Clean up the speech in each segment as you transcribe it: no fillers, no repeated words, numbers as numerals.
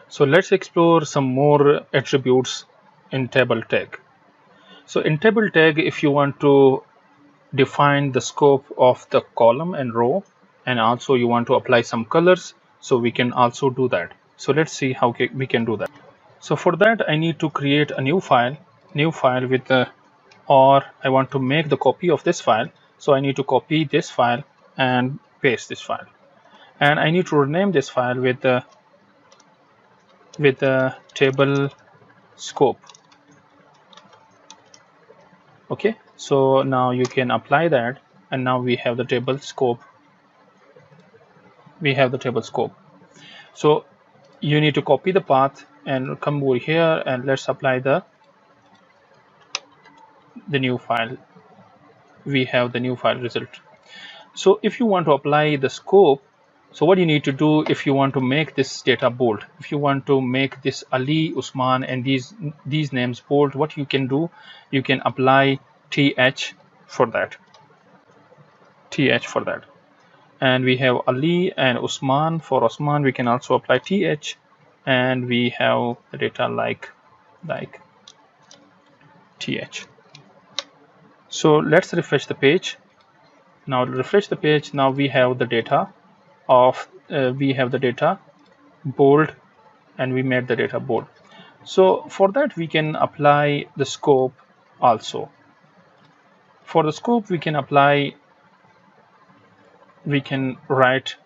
So let's explore some more attributes in table tag. So in table tag, if you want to define the scope of the column and row, and also you want to apply some colors, so we can also do that. So let's see how we can do that. So for that, I need to create a new file with the, or I want to make the copy of this file. So I need to copy this file and paste this file, and I need to rename this file with the table scope. Okay, so now you can apply that, and now we have the table scope. So you need to copy the path and come over here, and let's apply the new file. We have the new file result. So if you want to apply the scope, so what you need to do, if you want to make this data bold, if you want to make this Ali, Usman, and these names bold, what you can do, you can apply th for that. And we have Ali and Usman. For Usman, we can also apply th, and we have the data like th. So let's refresh the page. Now refresh the page. Now we have the data of bold, and we made the data bold. So for that, we can apply the scope also. For the scope, we can write.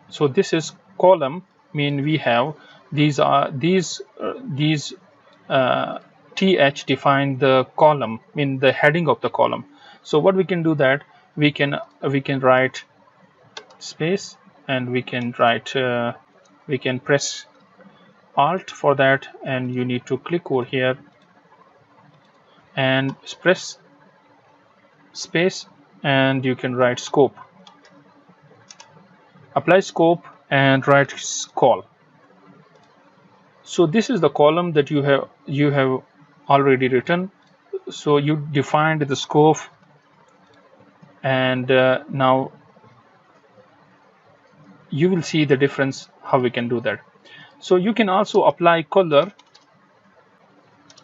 So this is column, mean we have these th define the column, mean the heading of the column. So what we can do, that we can write space, and we can write we can press Alt for that, and you need to click over here and press space, and you can write scope. Apply scope and write col. So this is the column that you have already written. So you defined the scope, and now you will see the difference how we can do that. So you can also apply color.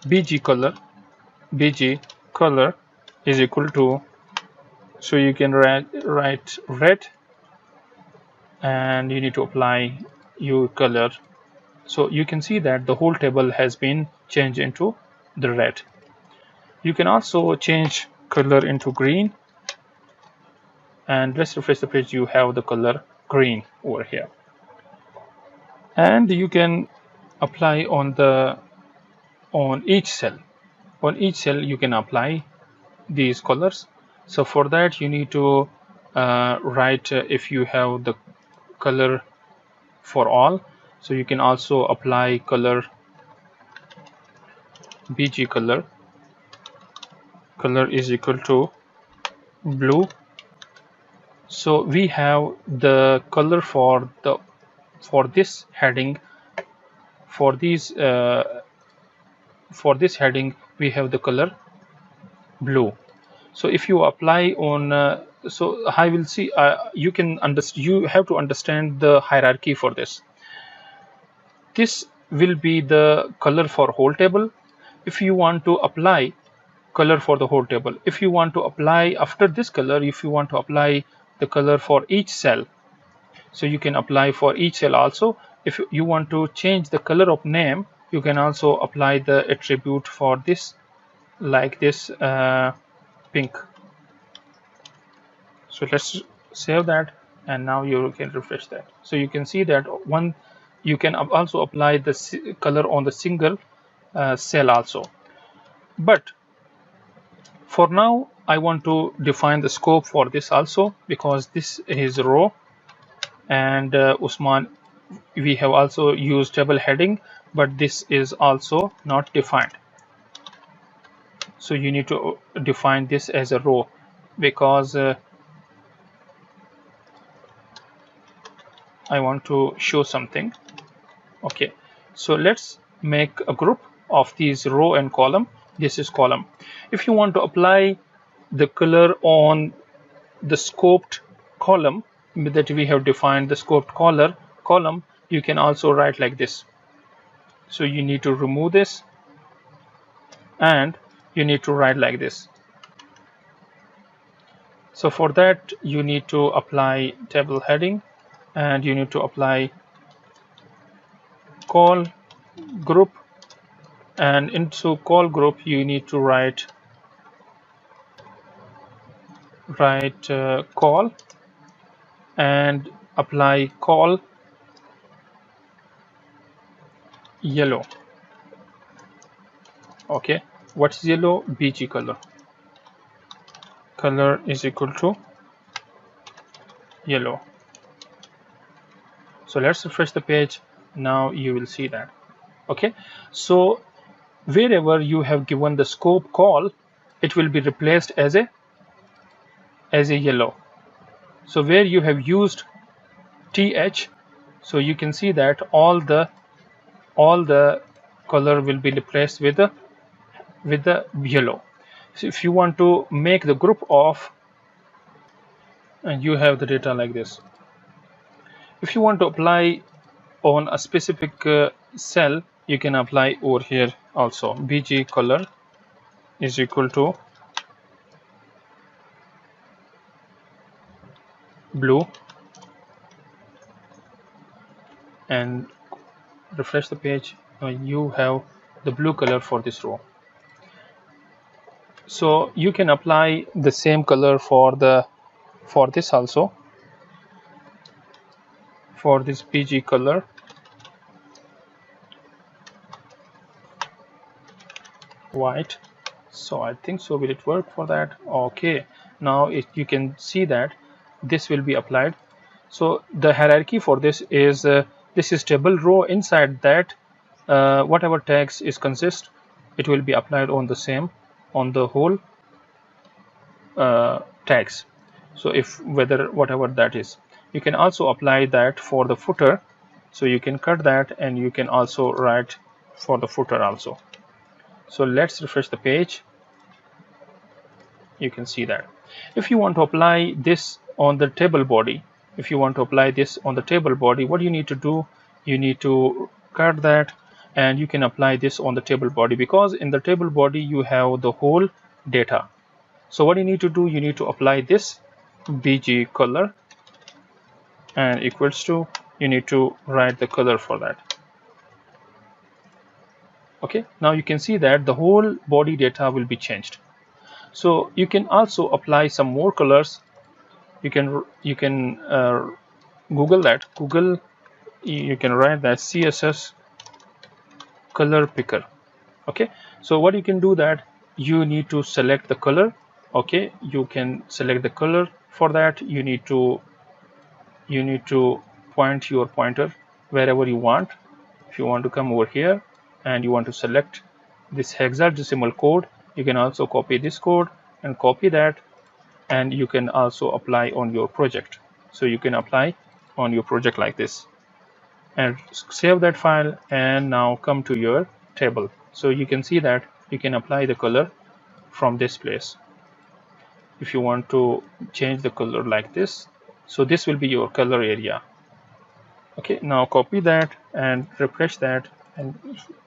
bg color is equal to, so you can write red, and you need to apply your color. So you can see that the whole table has been changed into the red. You can also change color into green, and let's refresh the page. You have the color green over here, and you can apply on each cell. On each cell you can apply these colors. So for that, you need to write if you have the color for all, so you can also apply color bg color is equal to blue. So we have the color for this heading. For this heading, we have the color blue. So if you apply on so I will see you have to understand the hierarchy for this. This will be the color for whole table. If you want to apply color for the whole table, if you want to apply after this color, if you want to apply the color for each cell, so you can apply for each cell also. If you want to change the color of name, you can also apply the attribute for this, like this pink. So let's save that, and now you can refresh that. So you can see that you can also apply the color on the single cell also. But for now, I want to define the scope for this also, because this is row, and Usman, we have also used table heading, but this is also not defined. So you need to define this as a row, because I want to show something. Okay, so let's make a group of these row and column. This is column. If you want to apply the color on the scoped column that we have defined, the scoped column, you can also write like this. So you need to remove this and you need to write like this. So for that you need to apply table heading and you need to apply call group, and into call group you need to write call and apply call yellow. Okay, what's yellow? BG color. Color is equal to yellow. So let's refresh the page. Now you will see that. Okay, so wherever you have given the scope call, it will be replaced as a yellow. So where you have used th, so you can see that all the color will be replaced with the yellow. So if you want to make the group of, and you have the data like this, if you want to apply on a specific cell, you can apply over here also. BG color is equal to blue, and refresh the page. You have the blue color for this row. So you can apply the same color for this also, for this PG color. White. So I think so will it work for that. Okay, now you can see that this will be applied. So the hierarchy for this is this is table row. Inside that whatever tags is consist, it will be applied on the same, on the whole tags. So if whatever that is, you can also apply that for the footer. So you can cut that and you can also write for the footer also. So let's refresh the page. You can see that if you want to apply this on the table body, what you need to do, you need to cut that and you can apply this on the table body, because in the table body you have the whole data. So what you need to do, you need to apply this BG color and equals to, you need to write the color for that. Okay, now you can see that the whole body data will be changed. So you can also apply some more colors. You can Google that. You can write that CSS color picker. Okay, so what you can do, that you need to select the color. Okay, you can select the color. For that you need to point your pointer wherever you want. If you want to come over here and you want to select this hexadecimal code, you can also copy this code and copy that, and you can also apply on your project. So you can apply on your project like this and save that file, and now come to your table. So you can see that you can apply the color from this place. If you want to change the color like this, so this will be your color area. Okay, now copy that and refresh that and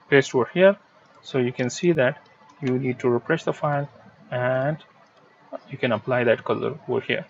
paste over here. So you can see that you need to refresh the file and you can apply that color over here.